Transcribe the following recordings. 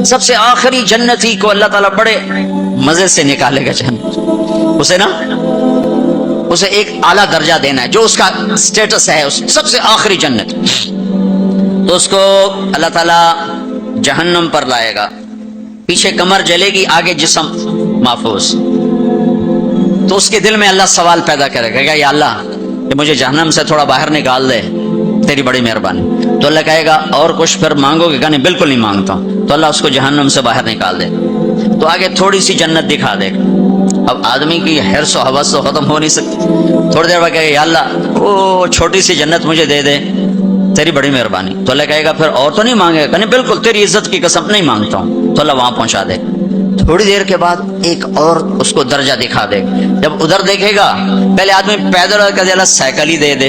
سب سے آخری جنتی کو اللہ تعالیٰ بڑے مزے سے نکالے گا جنت، اسے ایک اعلیٰ درجہ دینا ہے جو اس کا سٹیٹس ہے، سب سے آخری جنت، تو اس کو اللہ تعالیٰ جہنم پر لائے گا، پیچھے کمر جلے گی، آگے جسم محفوظ، تو اس کے دل میں اللہ سوال پیدا کرے گا، یا اللہ کہ مجھے جہنم سے تھوڑا باہر نکال دے، تیری بڑی مہربانی۔ تو اللہ کہے گا اور کچھ پھر مانگو گے؟ کہ نہیں، بالکل نہیں مانگتا ہوں۔ تو اللہ اس کو جہنم سے باہر نکال دے، تو آگے تھوڑی سی جنت دکھا دے گا۔ اب آدمی کی حرص و حوث تو ختم ہو نہیں سکتی، تھوڑی دیر بعد کہے گا یا اللہ وہ چھوٹی سی جنت مجھے دے دے، تیری بڑی مہربانی۔ تو اللہ کہے گا پھر اور تو نہیں مانگے گا؟ کہ نہیں، بالکل تیری عزت کی قسم نہیں مانگتا ہوں۔ تو اللہ وہاں پہنچا دے گا۔ تھوڑی دیر کے بعد ایک اور اس کو درجہ دکھا دے گا۔ جب ادھر دیکھے گا، پہلے آدمی پیدل کہ اللہ سائیکل ہی دے دے،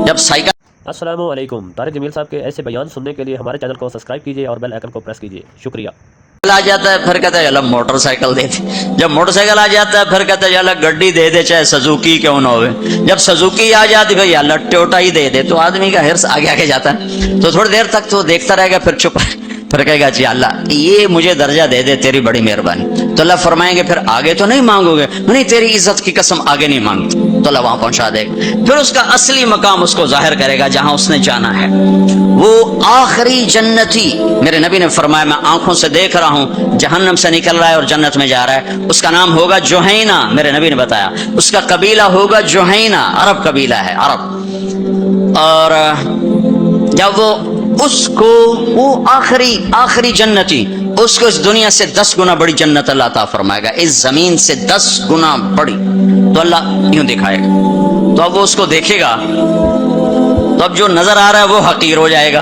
جب سائیکل۔ السلام علیکم، طارق جمیل صاحب کے ایسے بیان سننے کے لیے ہمارے چینل کو سبسکرائب کیجیے اور بیل آئیکن کو پریس کیجیے، شکریہ۔ آ جاتا ہے پھر کہتا ہے اللہ موٹر سائیکل دے دے، جب موٹر سائیکل آ جاتا ہے پھر کہتا ہے اللہ گڈی دے دے، چاہے سزوکی کیوں نہ ہوئے، جب سزوکی آ جاتی ہے اللہ ٹوٹا ہی دے دے۔ تو آدمی کا حرص آگے آگے جاتا ہے، تو تھوڑی دیر تک تو دیکھتا رہے گا، پھر چپ، پھر کہے گا جی اللہ یہ مجھے درجہ دے دے، تیری بڑی مہربانی۔ تو اللہ فرمائیں گے پھر آگے تو نہیں مانگو گے؟ نہیں، تیری عزت کی قسم آگے نہیں مانگتی۔ تو اللہ وہاں پہنچا دے گا، پھر اس کا اصلی مقام اس کو ظاہر کرے گا جہاں اس نے جانا ہے۔ وہ آخری جنتی، میرے نبی نے فرمایا میں آنکھوں سے دیکھ رہا ہوں، جہنم سے نکل رہا ہے اور جنت میں جا رہا ہے، اس کا نام ہوگا جوہینہ، میرے نبی نے بتایا، اس کا قبیلہ ہوگا جوہینہ، عرب قبیلہ ہے، عرب۔ اور جب اس کو وہ آخری جنتی، اس کو اس دنیا سے 10 گنا بڑی جنت اللہ عطا فرمائے گا، اس زمین سے 10 گنا بڑی، تو اللہ یوں دکھائے گا۔ تو اب وہ اس کو دیکھے گا، تو اب جو نظر آ رہا ہے وہ حقیر ہو جائے گا،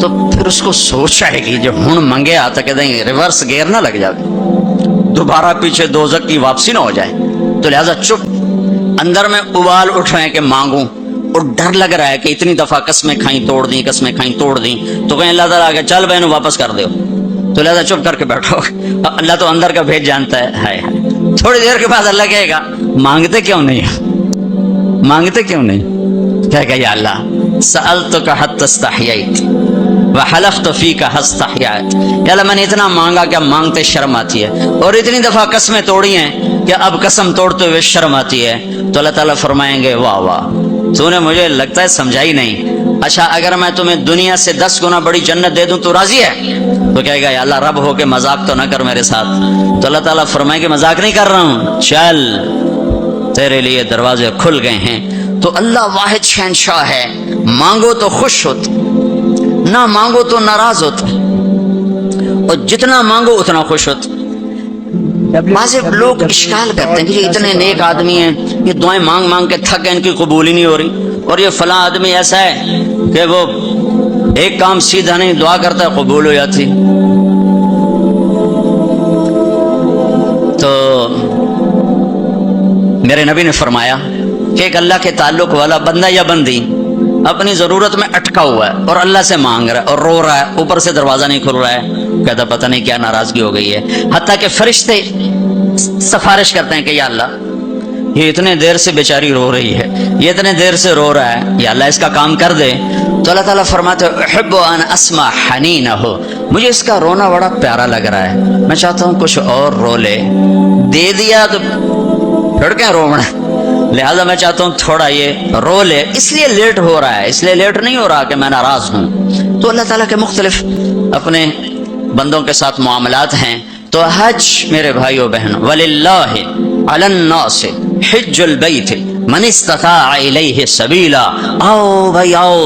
تو پھر اس کو سوچ آئے گی جو ہن منگے آتا کہتے ہیں ریورس گیئر نہ لگ جائے، دوبارہ پیچھے دوزخ کی واپسی نہ ہو جائے، تو لہذا چپ، اندر میں ابال اٹھ رہے ہیں کہ مانگوں، اور ڈر لگ رہا ہے کہ اتنی دفعہ قسمیں کھائیں توڑ دیں، قسمیں کھائیں توڑ دیں، تو کہیں اللہ تعالیٰ آگے چل بہنوں واپس کر دو، تو لہذا چپ کر کے بیٹھو، اللہ تو اندر کا بھید جانتا ہے۔ ہائے تھوڑی دیر کے بعد اللہ کہے گا مانگتے کیوں نہیں، مانگتے کیوں نہیں؟ کہے گا یا اللہ سألتک حتی استحییت وحلفت فیک حتی استحییت، یا اللہ میں نے اتنا مانگا کہ اب مانگتے شرم آتی ہے، اور اتنی دفعہ قسمیں توڑی ہیں کہ اب قسم توڑتے ہوئے شرم آتی ہے۔ تو اللہ تعالیٰ فرمائیں گے واہ واہ، تو نے مجھے لگتا ہے سمجھائی نہیں، اچھا اگر میں تمہیں دنیا سے 10 گنا بڑی جنت دے دوں تو راضی ہے؟ تو کہے گا یا اللہ رب ہو کے مذاق تو نہ کر میرے ساتھ۔ تو اللہ تعالیٰ فرمائیں کہ مذاق نہیں کر رہا ہوں، چل تیرے لیے دروازے کھل گئے ہیں۔ تو اللہ واحد شہنشاہ ہے، مانگو تو خوش ہوتے، نہ مانگو تو ناراض ہوتے، اور جتنا مانگو اتنا خوش ہوتے۔ بعض لوگ اشکال کرتے ہیں کہ یہ اتنے نیک آدمی ہیں، یہ دعائیں مانگ مانگ کے تھک گئے، ان کی قبول ہی نہیں ہو رہی، اور یہ فلاں آدمی ایسا ہے کہ وہ ایک کام سیدھا نہیں، دعا کرتا ہے قبول ہو جاتی۔ تو میرے نبی نے فرمایا کہ ایک اللہ کے تعلق والا بندہ یا بندی اپنی ضرورت میں اٹکا ہوا ہے اور اللہ سے مانگ رہا ہے اور رو رہا ہے، اوپر سے دروازہ نہیں کھل رہا ہے، کہتا پتہ نہیں کیا ناراضگی ہو گئی ہے، حتیٰ کہ فرشتے سفارش کرتے ہیں کہ یا اللہ یہ اتنے دیر سے بیچاری رو رہی ہے، یہ اتنے دیر سے رو رہا ہے، یا اللہ اس کا کام کر دے۔ تو اللہ تعالیٰ فرماتے احب ان اسمع حنینہ، مجھے اس کا رونا بڑا پیارا لگ رہا ہے، میں چاہتا ہوں کچھ اور رو لے، دے دیا تو پھر کیا رونا، لہذا میں چاہتا ہوں تھوڑا یہ رو لے، اس لیے لیٹ ہو رہا ہے، اس لیے لیٹ نہیں ہو رہا کہ میں ناراض ہوں۔ تو اللہ تعالیٰ کے مختلف اپنے بندوں کے ساتھ معاملات ہیں۔ تو حج میرے بھائیو بہنوں، وَلِلَّهِ عَلَى النَّاسِ حِجُّ الْبَيْتِ مَنِ اسْتَطَاعَ إِلَيْهِ سَبِيلًا، آؤ بھائی آؤ،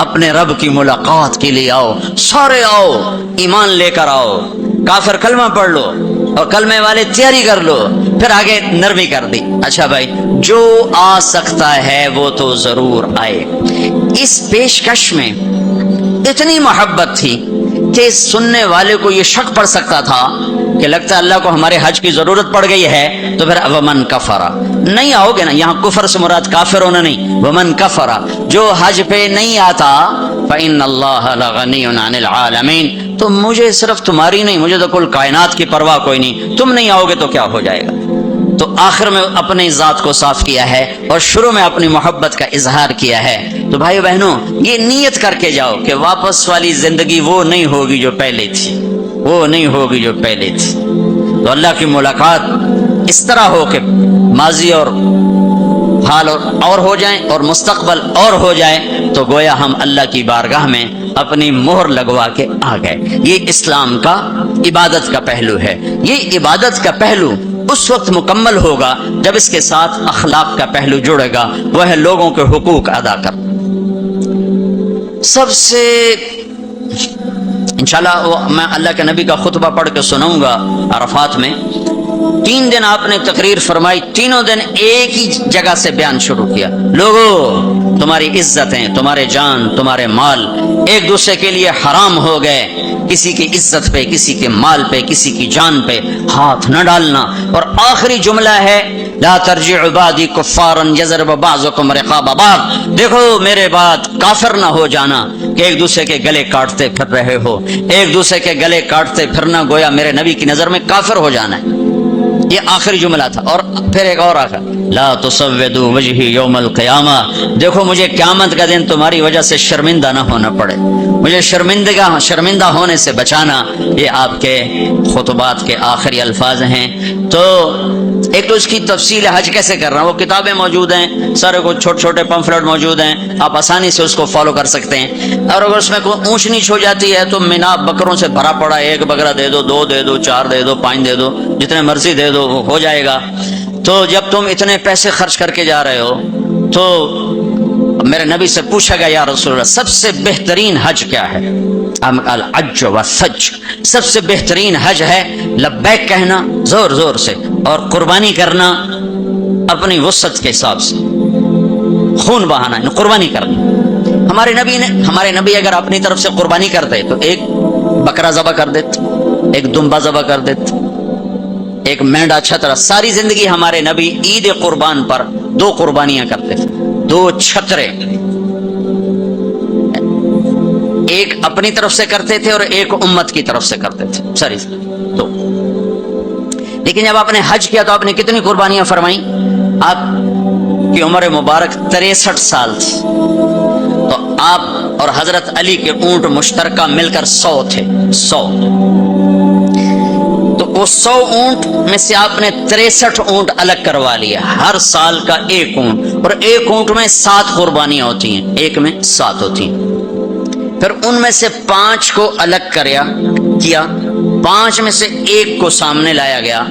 اپنے رب کی ملاقات کے لیے آؤ، سارے آؤ، ایمان لے کر آؤ، کافر کلمہ پڑھ لو اور کلمے والے تیاری کر لو، پھر آگے نرمی کر دی، اچھا بھائی جو آ سکتا ہے وہ تو ضرور آئے۔ اس پیشکش میں اتنی محبت تھی کہ سننے والے کو یہ شک پڑ سکتا تھا کہ لگتا ہے اللہ کو ہمارے حج کی ضرورت پڑ گئی ہے، تو پھر ومن کفرا، نہیں آؤ گے نا، یہاں کفر سے مراد کافر ہونا نہیں، ومن کفرا، جو حج پہ نہیں آتا فإن اللہ لغنی عن العالمین، تو مجھے صرف تمہاری نہیں، مجھے تو کل کائنات کی پرواہ کوئی نہیں، تم نہیں آؤ گے تو کیا ہو جائے گا، تو آخر میں اپنی ذات کو صاف کیا ہے اور شروع میں اپنی محبت کا اظہار کیا ہے. تو بھائیو بہنوں یہ نیت کر کے جاؤ کہ واپس والی زندگی وہ نہیں ہوگی جو پہلے تھی، وہ نہیں ہوگی جو پہلے تھی. تو اللہ کی ملاقات اس طرح ہو کہ ماضی اور حال اور ہو جائیں اور مستقبل اور ہو جائے، تو گویا ہم اللہ کی بارگاہ میں اپنی مہر لگوا کے آ گئے. یہ اسلام کا عبادت کا پہلو ہے. یہ عبادت کا پہلو اس وقت مکمل ہوگا جب اس کے ساتھ اخلاق کا پہلو جڑے گا، وہ ہے لوگوں کے حقوق ادا کر. سب سے انشاءاللہ میں اللہ کے نبی کا خطبہ پڑھ کے سناؤں گا عرفات میں. 3 دن آپ نے تقریر فرمائی، تینوں دن ایک ہی جگہ سے بیان شروع کیا. لوگوں تمہاری عزتیں، تمہارے جان، تمہارے مال ایک دوسرے کے لیے حرام ہو گئے. کسی کی عزت پہ، کسی کے مال پہ، کسی کی جان پہ ہاتھ نہ ڈالنا. اور آخری جملہ ہے لا ترجعوا بعدی کفارا یضرب بعضکم رقاب بعض. دیکھو میرے بعد کافر نہ ہو جانا کہ ایک دوسرے کے گلے کاٹتے پھر رہے ہو. ایک دوسرے کے گلے کاٹتے پھرنا گویا میرے نبی کی نظر میں کافر ہو جانا ہے. یہ آخری جملہ تھا. اور پھر ایک اور آخر لا تسودوا وجہی یوم القیامہ. دیکھو مجھے قیامت کا دن تمہاری وجہ سے شرمندہ نہ ہونا پڑے، مجھے شرمندہ ہونے سے بچانا. یہ آپ کے خطبات کے آخری الفاظ ہیں. تو ایک تو اس کی تفصیل حج کیسے کر رہا ہوں، وہ کتابیں موجود ہیں، سارے کو چھوٹے چھوٹے پمفلٹ موجود ہیں، آپ آسانی سے اس کو فالو کر سکتے ہیں. اور اگر اس میں کوئی اونچ نیچ ہو جاتی ہے تو مینا بکروں سے بھرا پڑا، 1 بکرا دے دو، 2 دے دو، 4 دے دو، 5 دے دو، جتنے مرضی دے دو، وہ ہو جائے گا. تو جب تم اتنے پیسے خرچ کر کے جا رہے ہو تو میرے نبی سے پوچھا گیا یا رسول اللہ سب سے بہترین حج کیا ہے؟ الحج والسج. سب سے بہترین حج ہے لبیک کہنا زور زور سے اور قربانی کرنا اپنی وسعت کے حساب سے، خون بہانا، قربانی کرنا. ہمارے نبی اگر اپنی طرف سے قربانی کرتے تو 1 بکرا ذبح کر دیتے، 1 دمبا ذبح کر دیتے، 1 مینڈا چھترا. ساری زندگی ہمارے نبی عید قربان پر 2 قربانیاں کرتے تھے، 2 چھترے، 1 اپنی طرف سے کرتے تھے اور 1 امت کی طرف سے کرتے تھے ساری. تو لیکن جب آپ نے حج کیا تو آپ نے کتنی قربانیاں فرمائیں؟ آپ کی عمر مبارک 63 سال تھی. تو آپ اور حضرت علی کے اونٹ مشترکہ مل کر 100 تھے. 100 تو وہ 100 اونٹ میں سے آپ نے 63 اونٹ الگ کروا لیا، ہر سال کا 1 اونٹ. اور 1 اونٹ میں 7 قربانیاں ہوتی ہیں، 1 میں 7 ہوتی ہیں. پھر ان میں سے 5 کو الگ کیا، 5 میں سے 1 کو سامنے لایا گیا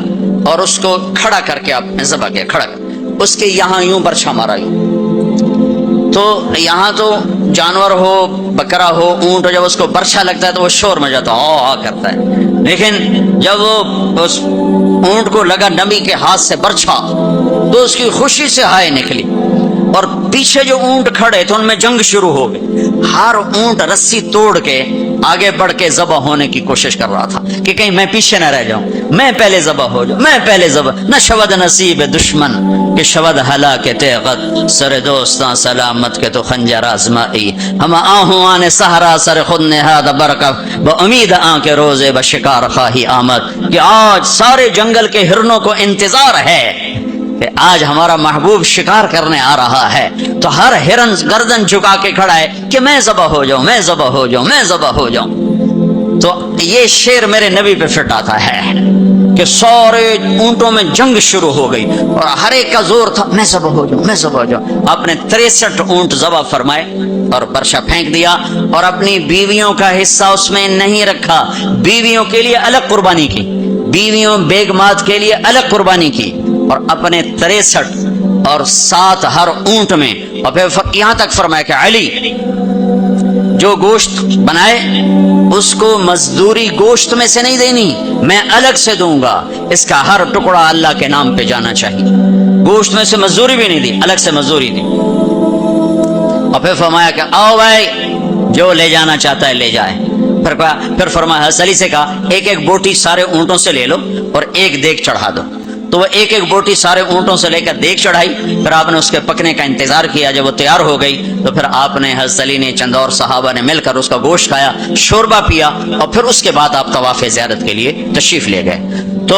اور اس کو کھڑا کر کے آپ نے ذبح کیا. کھڑا کر اس کے یہاں یوں برچھا مارا گیا. تو یہاں تو جانور ہو، بکرا ہو، اونٹ ہو، جب اس کو برچھا لگتا ہے تو وہ شور مچاتا ہے، کرتا ہے. لیکن جب وہ اس اونٹ کو لگا نبی کے ہاتھ سے برچھا تو اس کی خوشی سے ہائے نکلی. اور پیچھے جو اونٹ کھڑے تو ان میں جنگ شروع ہو گئی. ہر اونٹ رسی توڑ کے آگے بڑھ کے ذبح ہونے کی کوشش کر رہا تھا کہ کہیں میں پیچھے نہ رہ جاؤں، میں پہلے ذبح ہو جاؤں، میں پہلے ذبح. نہ شود نصیب دشمن کہ شود ہلا کے تیغت، سر دوستاں سلامت کے تو خنجر آزمائی. ہم آہوں آنے سہرا سر خود نہاد برکف با امید آن کے روزے بشکار خواہی آمد. کہ آج سارے جنگل کے ہرنوں کو انتظار ہے کہ آج ہمارا محبوب شکار کرنے آ رہا ہے. تو ہر ہرن گردن جھکا کے کھڑا ہے کہ میں ذبح ہو جاؤں، میں ذبح ہو جاؤں، میں ذبح ہو جاؤں. تو یہ شعر میرے نبی پہ فٹ آتا ہے کہ سارے اونٹوں میں جنگ شروع ہو گئی اور ہر ایک کا زور تھا میں ذبح ہو جاؤں، میں ذبح ہو جاؤں. آپ نے 63 اونٹ ذبح فرمائے اور برشا پھینک دیا اور اپنی بیویوں کا حصہ اس میں نہیں رکھا. بیویوں کے لیے الگ قربانی کی، بیویوں بیگمات کے لیے الگ قربانی کی. اور اپنے 63 اور 7 ہر اونٹ میں. اور پھر یہاں تک فرمایا کہ علی جو گوشت بنائے اس کو مزدوری گوشت میں سے نہیں دینی، میں الگ سے دوں گا. اس کا ہر ٹکڑا اللہ کے نام پہ جانا چاہیے. گوشت میں سے مزدوری بھی نہیں دی، الگ سے مزدوری دی. اور پھر فرمایا کہ آؤ بھائی جو لے جانا چاہتا ہے لے جائے. پھر فرمایا حضرت علی سے کہا 1 بوٹی سارے اونٹوں سے لے لو اور 1 دیگ چڑھا دو. تو وہ 1 بوٹی سارے اونٹوں سے لے کر دیگ چڑھائی. پھر آپ نے اس کے پکنے کا انتظار کیا. جب وہ تیار ہو گئی تو پھر آپ نے حضرت علی نے چند اور صحابہ نے مل کر اس کا گوشت کھایا، شوربہ پیا اور پھر اس کے بعد آپ طواف زیارت کے لیے تشریف لے گئے. تو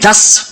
10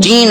3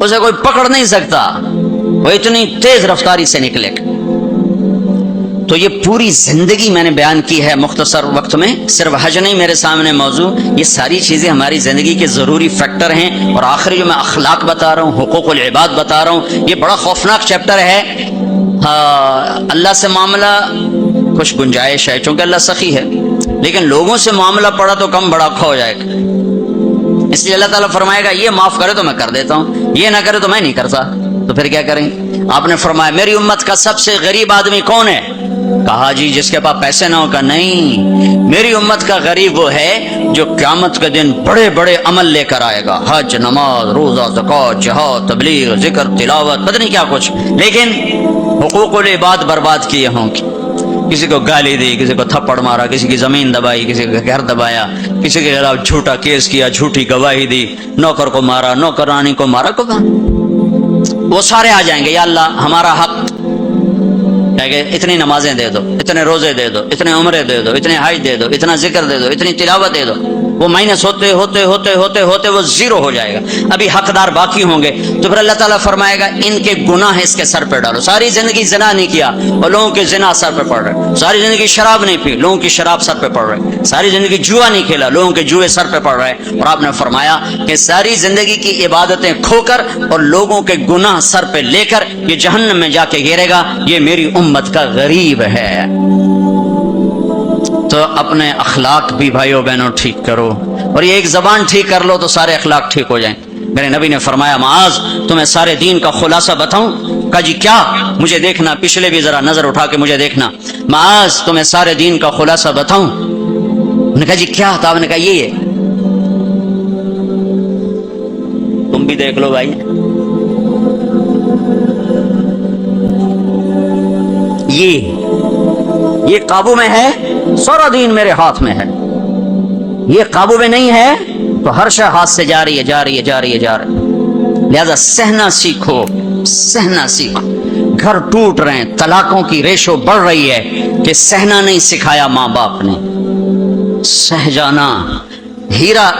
اسے کوئی پکڑ نہیں سکتا، وہ اتنی تیز رفتاری سے نکلے گا۔ تو یہ پوری زندگی میں نے بیان کی ہے مختصر وقت میں، صرف حج نہیں میرے سامنے موضوع، یہ ساری چیزیں ہماری زندگی کے ضروری فیکٹر ہیں۔ اور آخری جو میں اخلاق بتا رہا ہوں، حقوق العباد بتا رہا ہوں، یہ بڑا خوفناک چیپٹر ہے۔ اللہ سے معاملہ کچھ گنجائش ہے چونکہ اللہ سخی ہے، لیکن لوگوں سے معاملہ پڑا تو کم بڑا کھو جائے گا۔ اس لیے اللہ تعالیٰ فرمائے گا یہ معاف کرے تو میں کر دیتا ہوں، یہ نہ کرے تو میں نہیں کرتا، تو پھر کیا کریں؟ آپ نے فرمایا میری امت کا سب سے غریب آدمی کون ہے؟ کہا جی جس کے پاس پیسے نہ ہو۔ کا نہیں، میری امت کا غریب وہ ہے جو قیامت کے دن بڑے بڑے عمل لے کر آئے گا، حج، نماز، روزہ، زکوٰۃ، جہاد، تبلیغ، ذکر، تلاوت، پتہ نہیں کیا کچھ، لیکن حقوق العباد برباد کیے ہوں گے۔ کسی کو گالی دی، کسی کو تھپڑ مارا، کسی کی زمین دبائی، کسی کا گھر دبایا، کسی کے خلاف جھوٹا کیس کیا، جھوٹی گواہی دی، نوکر کو مارا، نوکرانی کو مارا، وہ سارے آ جائیں گے یا اللہ ہمارا حق، اتنی نمازیں دے دو، اتنے روزے دے دو، اتنے عمرے دے دو، اتنے حج دے دو، اتنا ذکر دے دو، اتنی تلاوت دے دو۔ وہ مائنس ہوتے ہوتے ہوتے ہوتے ہوتے وہ زیرو ہو جائے گا، ابھی حقدار باقی ہوں گے۔ تو پھر اللہ تعالیٰ فرمائے گا ان کے گناہ اس کے سر پہ ڈالو۔ ساری زندگی زنا نہیں کیا اور لوگوں کے زنا سر پہ پڑ رہے، ساری زندگی شراب نہیں پی، لوگوں کی شراب سر پہ پڑ رہے، ساری زندگی جوا نہیں کھیلا، لوگوں کے جوئے سر پہ پڑ رہے۔ اور آپ نے فرمایا کہ ساری زندگی کی عبادتیں کھو کر اور لوگوں کے گناہ سر پہ لے کر یہ جہنم میں جا کے گرے گا، یہ میری امت کا غریب ہے۔ تو اپنے اخلاق بھی بھائیو بہنوں ٹھیک کرو، اور یہ ایک زبان ٹھیک کر لو تو سارے اخلاق ٹھیک ہو جائیں۔ میرے نبی نے فرمایا معاذ تمہیں سارے دین کا خلاصہ بتاؤں؟ کہا جی کیا؟ مجھے دیکھنا، پچھلے بھی ذرا نظر اٹھا کے مجھے دیکھنا۔ معاذ تمہیں سارے دین کا خلاصہ بتاؤں؟ انہوں نے کہا جی کیا تھا؟ آپ نے کہا یہ ہے، تم بھی دیکھ لو بھائی، یہ قابو میں ہے، سارا دین میرے ہاتھ میں ہے۔ یہ قابو میں نہیں ہے تو ہر شے ہاتھ سے جا رہی ہے، جا رہی ہے، جا رہی ہے، جا رہی ہے۔ لہذا سہنا سیکھو، سہنا سیکھو۔ گھر ٹوٹ رہے ہیں، طلاقوں کی ریشو بڑھ رہی ہے کہ سہنا نہیں سکھایا ماں باپ نے، سہ جانا۔ ہیرا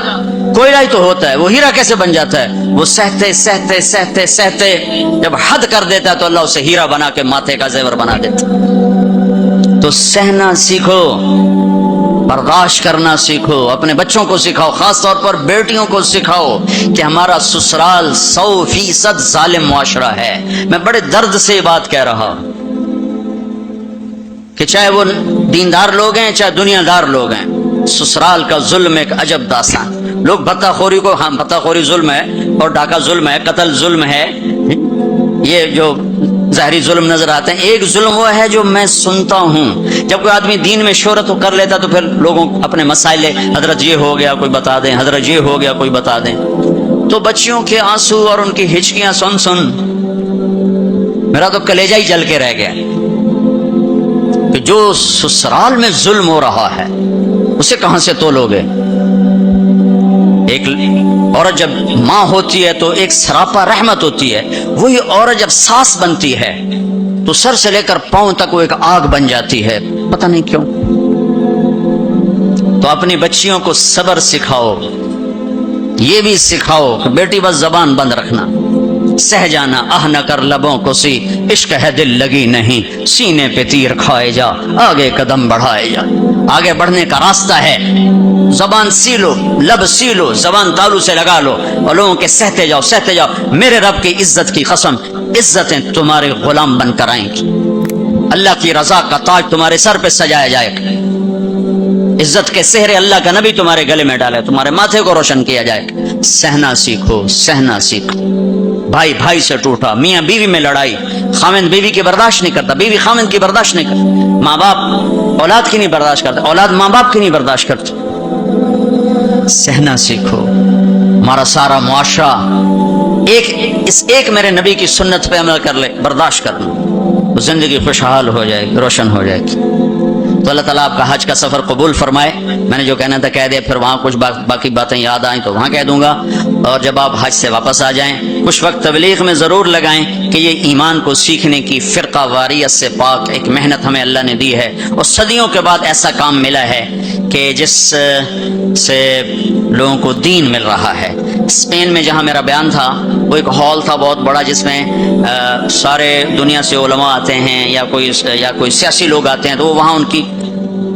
کوئلہ ہی تو ہوتا ہے، وہ ہیرا کیسے بن جاتا ہے؟ وہ سہتے سہتے سہتے سہتے جب حد کر دیتا ہے تو اللہ اسے ہیرا بنا کے ماتھے کا زیور بنا دیتا۔ تو سہنا سیکھو، برداشت کرنا سیکھو، اپنے بچوں کو سکھاؤ، خاص طور پر بیٹیوں کو سکھاؤ کہ ہمارا سسرال 100% ظالم معاشرہ ہے۔ میں بڑے درد سے یہ بات کہہ رہا ہوں کہ چاہے وہ دیندار لوگ ہیں چاہے دنیا دار لوگ ہیں، سسرال کا ظلم ایک عجب داستان۔ لوگ بھتہ خوری کو، ہاں بھتہ خوری ظلم ہے اور ڈاکہ ظلم ہے، قتل ظلم ہے، یہ جو ظاہری ظلم نظر آتے ہیں۔ ایک ظلم وہ ہے جو میں سنتا ہوں، جب کوئی آدمی دین میں شہرت کر لیتا تو پھر لوگوں اپنے مسائل، حضرت یہ ہو گیا کوئی بتا دیں، حضرت یہ ہو گیا کوئی بتا دیں، تو بچیوں کے آنسو اور ان کی ہچکیاں سن سن میرا تو کلیجہ ہی جل کے رہ گیا کہ جو سسرال میں ظلم ہو رہا ہے اسے کہاں سے تولو گے؟ ایک عورت جب ماں ہوتی ہے تو ایک سراپا رحمت ہوتی ہے، وہی عورت جب ساس بنتی ہے تو سر سے لے کر پاؤں تک وہ ایک آگ بن جاتی ہے، پتہ نہیں کیوں۔ تو اپنی بچیوں کو صبر سکھاؤ، یہ بھی سکھاؤ کہ بیٹی بس زبان بند رکھنا، سہ جانا، آہ نہ کر لبوں کو سی، عشق ہے دل لگی نہیں، سینے پہ تیر کھائے جا، آگے قدم بڑھائے جا۔ آگے بڑھنے کا راستہ ہے، زبان سی لو، لب سی لو، زبان تالو سے لگا لو اور لوگوں کے سہتے جاؤ، سہتے جاؤ۔ میرے رب کی عزت کی قسم، عزتیں تمہارے غلام بن کر آئیں گی، اللہ کی رضا کا تاج تمہارے سر پہ سجایا جائے گا، عزت کے سہرے اللہ کا نبی تمہارے گلے میں ڈالے، تمہارے ماتھے کو روشن کیا جائے گا۔ سہنا سیکھو، سہنا سیکھو۔ بھائی بھائی سے ٹوٹا، میاں بیوی میں لڑائی، خاوند بیوی کی برداشت نہیں کرتا، بیوی خاوند کی برداشت نہیں کرتا، ماں باپ اولاد کی نہیں برداشت کرتا، اولاد ماں باپ کی نہیں برداشت کرتا۔ سہنا سیکھو۔ ہمارا سارا معاشرہ ایک میرے نبی کی سنت پہ عمل کر لے، برداشت کرنا، زندگی خوشحال ہو جائے گی، روشن ہو جائے گی۔ تو اللہ تعالیٰ آپ کا حج کا سفر قبول فرمائے۔ میں نے جو کہنا تھا کہہ دیا، پھر وہاں کچھ باقی باتیں یاد آئیں تو وہاں کہہ دوں گا، اور جب آپ حج سے واپس آ جائیں کچھ وقت تبلیغ میں ضرور لگائیں کہ یہ ایمان کو سیکھنے کی فرقہ واریت سے پاک ایک محنت ہمیں اللہ نے دی ہے، اور صدیوں کے بعد ایسا کام ملا ہے کہ جس سے لوگوں کو دین مل رہا ہے۔ اسپین میں جہاں میرا بیان تھا وہ ایک ہال تھا بہت بڑا جس میں سارے دنیا سے علماء آتے ہیں یا کوئی سیاسی لوگ آتے ہیں، تو وہاں ان کی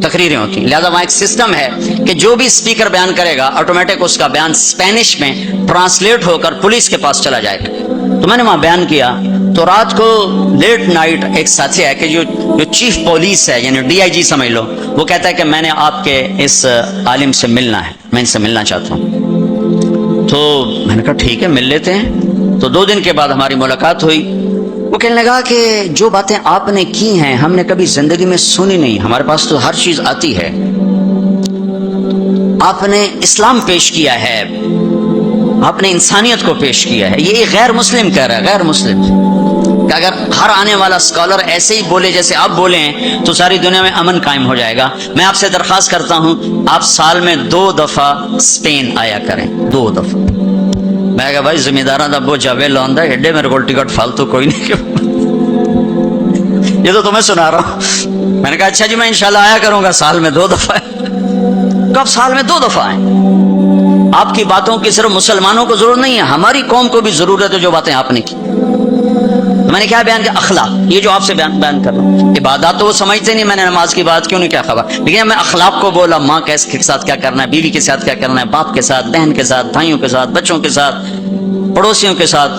تقریریں ہوتی ہیں. لہذا وہاں ایک سسٹم ہے کہ جو بھی اسپیکر بیان کرے گا آٹومیٹک اس کا بیان اسپینش میں ٹرانسلیٹ ہو کر پولیس کے پاس چلا جائے گا. تو میں نے وہاں بیان کیا تو رات کو لیٹ نائٹ ایک ساتھی ہے کہ جو چیف پولیس ہے یعنی ڈی آئی جی سمجھ لو، وہ کہتا ہے کہ میں نے آپ کے اس عالم سے ملنا ہے، میں ان سے ملنا چاہتا ہوں. تو میں نے کہا ٹھیک ہے مل لیتے ہیں. تو 2 دن کے بعد ہماری ملاقات ہوئی. وہ کہنے لگا کہ جو باتیں آپ نے کی ہیں ہم نے کبھی زندگی میں سنی نہیں، ہمارے پاس تو ہر چیز آتی ہے. آپ نے اسلام پیش کیا ہے، آپ نے انسانیت کو پیش کیا ہے. یہ غیر مسلم کہہ رہا ہے، غیر مسلم، کہ اگر ہر آنے والا اسکالر ایسے ہی بولے جیسے آپ بولے ہیں تو ساری دنیا میں امن قائم ہو جائے گا. میں آپ سے درخواست کرتا ہوں آپ سال میں 2 دفعہ اسپین آیا کریں، 2 دفعہ. میں کہا بھائی ذمہ داراں دا بوجھ جاوے لوندا ایڈے میرے کو ٹکٹ فالتو کوئی نہیں کہ یہ تو تمہیں سنا رہا ہوں. میں نے کہا اچھا جی میں انشاءاللہ آیا کروں گا سال میں 2 دفعہ. کب سال میں 2 دفعہ آئیں؟ آپ کی باتوں کی صرف مسلمانوں کو ضرورت نہیں ہے، ہماری قوم کو بھی ضرورت ہے جو باتیں آپ نے کی. میں نے کیا بیان کیا؟ اخلاق. یہ جو آپ سے بیان کر رہا ہوں، عبادات تو وہ سمجھتے نہیں، میں نے نماز کی بات کیوں نہیں کیا خبر، لیکن میں اخلاق کو بولا، ماں کے ساتھ کیا کرنا ہے، بیوی کے ساتھ کیا کرنا ہے، باپ کے ساتھ، بہن کے ساتھ، بھائیوں کے ساتھ، بچوں کے ساتھ، پڑوسیوں کے ساتھ.